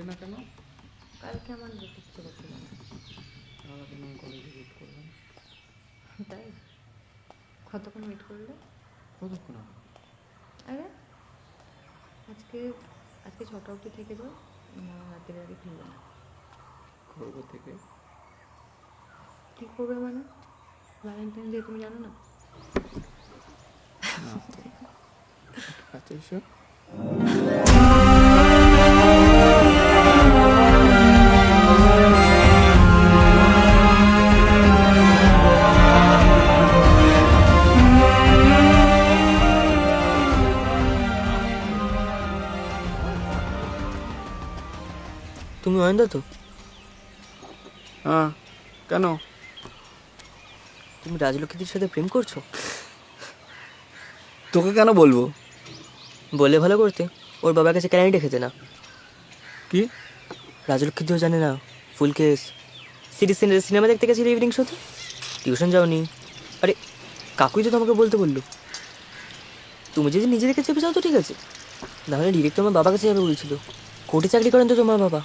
না কেন? কালকে আমার যেতে ইচ্ছে করছিল না। তাহলে কেন কলেজে ওয়েট করলাম? তাই কতক্ষণ ওয়েট করলে? কতক্ষণ আর? আরে আজকে আজকে 6টা অবধি থেকে যাও, রাতের আগে ফিরবে না। করবো থেকে কী করবে মানে? ভ্যালেন্টাইন ডে তুমি জানো না? না তো। আচ্ছা এসো। তুমি অয়ন্দা তো? হ্যাঁ, কেন? তুমি রাজলক্ষ্মীদের সাথে প্রেম করছো? তোকে কেন বলবো? বললে ভালো করতে। ওর বাবার কাছে ক্যারেন্ট রেখেছে না। কি? রাজলক্ষ্মীদেও জানে না। ফুল কেস। সিনেমা দেখতে গেছিলে ইভিনিং শোতে? টিউশন যাওনি? আরে কাকুই তো তোমাকে বলতে বললো। তুমি যদি নিজে দেখে চেপে যাও তো ঠিক আছে, নাহলে ডিরেক্ট তোমার বাবার কাছে যাবে বলছিল। কোর্টে চাকরি করেন তো তোমার বাবা।